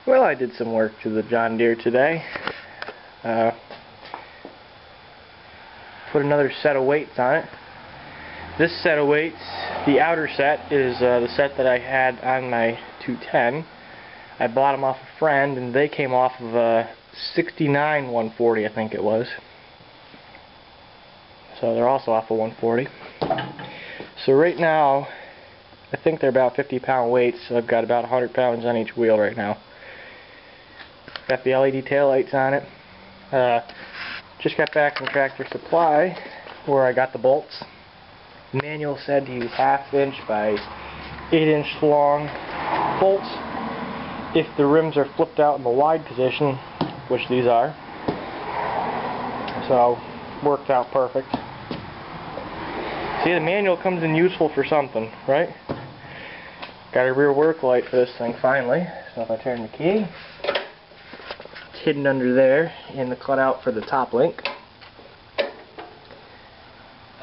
Well, I did some work to the John Deere today. Put another set of weights on it. This set of weights, the outer set, is the set that I had on my 210. I bought them off a friend, and they came off of a 69 140, I think it was. So they're also off of 140. So right now, I think they're about 50-pound weights. So I've got about 100 pounds on each wheel right now. Got the LED taillights on it. Just got back from Tractor Supply where I got the bolts. The manual said to use 1/2 inch by 8 inch long bolts if the rims are flipped out in the wide position, which these are. So, worked out perfect. See, the manual comes in useful for something, right? Got a rear work light for this thing finally. So if I turn the key, it's hidden under there in the cutout for the top link.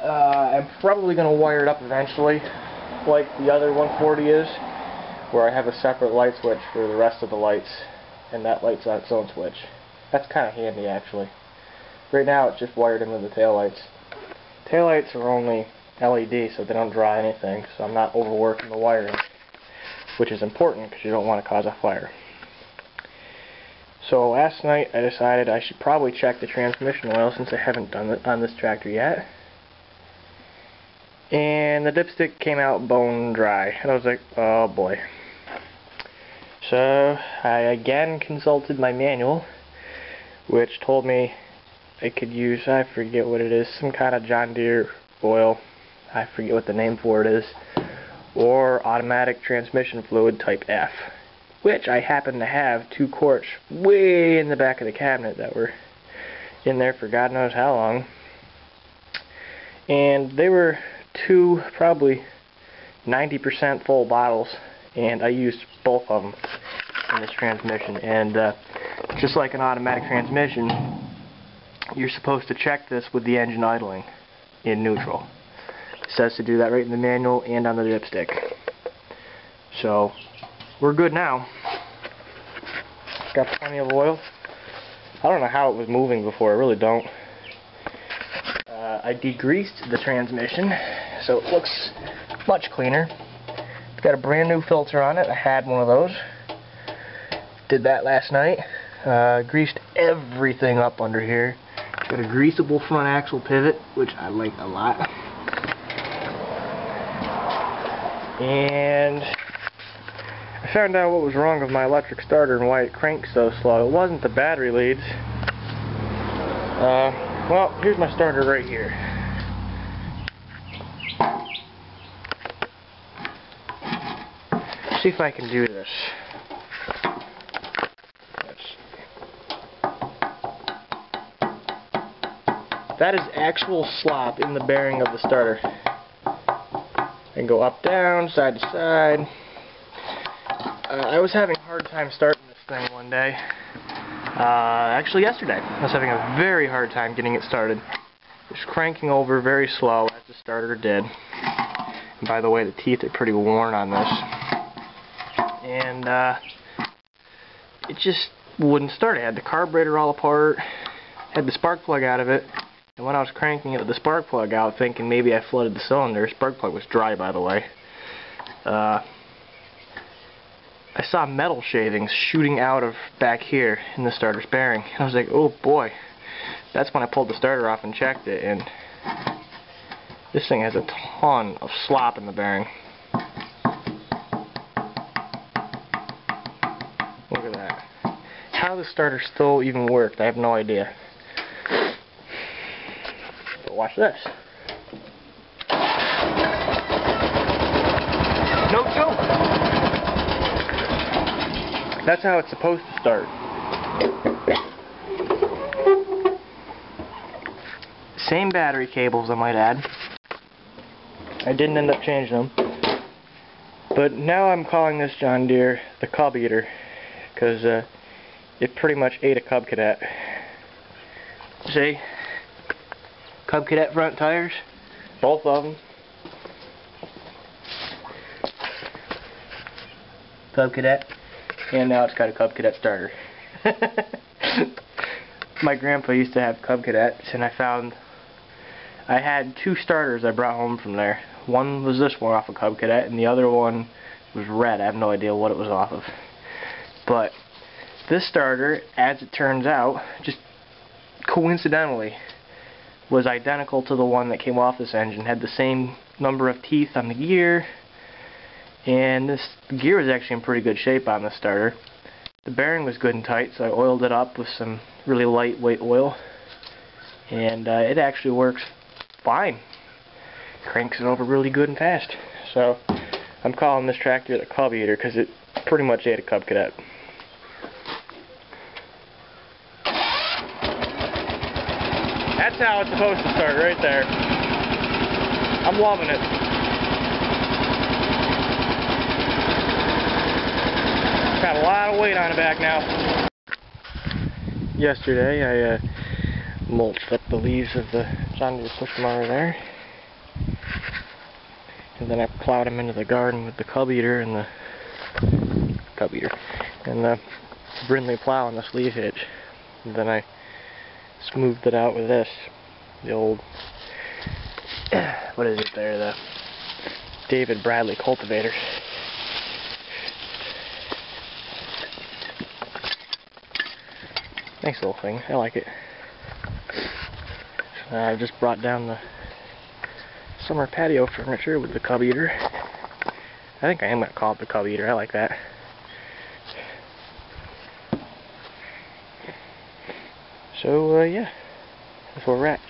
I'm probably going to wire it up eventually, like the other 140 is, where I have a separate light switch for the rest of the lights, and that light's on its own switch. That's kind of handy, actually. Right now it's just wired into the taillights. Taillights are only LED, so they don't draw anything, so I'm not overworking the wiring, which is important because you don't want to cause a fire. So last night I decided I should probably check the transmission oil since I haven't done it on this tractor yet. And the dipstick came out bone dry, and I was like, oh boy. So I again consulted my manual, which told me I could use, I forget what it is, some kind of John Deere oil, I forget what the name for it is, or automatic transmission fluid type F, which I happen to have 2 quarts way in the back of the cabinet that were in there for God knows how long. And they were 2 probably 90% full bottles, and I used both of them in this transmission. And just like an automatic transmission, you're supposed to check this with the engine idling in neutral. It says to do that right in the manual and on the dipstick. So we're good now. Got plenty of oil. I don't know how it was moving before, I really don't. I degreased the transmission, so it looks much cleaner. It's got a brand new filter on it. I had one of those. Did that last night. Greased everything up under here. Got a greasable front axle pivot, which I like a lot. And I found out what was wrong with my electric starter and why it cranks so slow. It wasn't the battery leads. Well, here's my starter right here. See if I can do this. That is actual slop in the bearing of the starter. And go up, down, side to side. I was having a hard time starting this thing one day. Actually yesterday. I was having a very hard time getting it started. It was cranking over very slow, as the starter did. And by the way, the teeth are pretty worn on this. And it just wouldn't start. I had the carburetor all apart, had the spark plug out of it, and when I was cranking it with the spark plug out, thinking maybe I flooded the cylinder, spark plug was dry, by the way. I saw metal shavings shooting out of back here in the starter's bearing. I was like, oh boy. That's when I pulled the starter off and checked it, and this thing has a ton of slop in the bearing. Look at that. How the starter still even worked, I have no idea. But watch this. No joke! That's how it's supposed to start. Same battery cables, I might add. I didn't end up changing them. But now I'm calling this John Deere the Cub Eater, because it pretty much ate a Cub Cadet. See? Cub Cadet front tires, both of them. Cub Cadet. And now it's got a Cub Cadet starter. My grandpa used to have Cub Cadets, and I had 2 starters I brought home from there. One was this one off a Cub Cadet, and the other one was red. I have no idea what it was off of. But this starter, as it turns out, just coincidentally, was identical to the one that came off this engine. Had the same number of teeth on the gear, and the gear was actually in pretty good shape on this starter. The bearing was good and tight, so I oiled it up with some really lightweight oil, and it actually works fine. Cranks it over really good and fast. So I'm calling this tractor the Cub Eater because it pretty much ate a Cub Cadet. That's how it's supposed to start, right there. I'm loving it. Got a lot of weight on the back now. Yesterday I mulched up the leaves of the John Deere push mower there, and then I plowed them into the garden with the Cub Eater and the Brindley plow on the sleeve hitch. And then I smoothed it out with this, the old, what is it there, the David Bradley cultivator. Nice little thing, I like it. I just brought down the summer patio furniture with the Cub Eater. I think I am going to call it the Cub Eater, I like that. So, yeah, that's where we're at.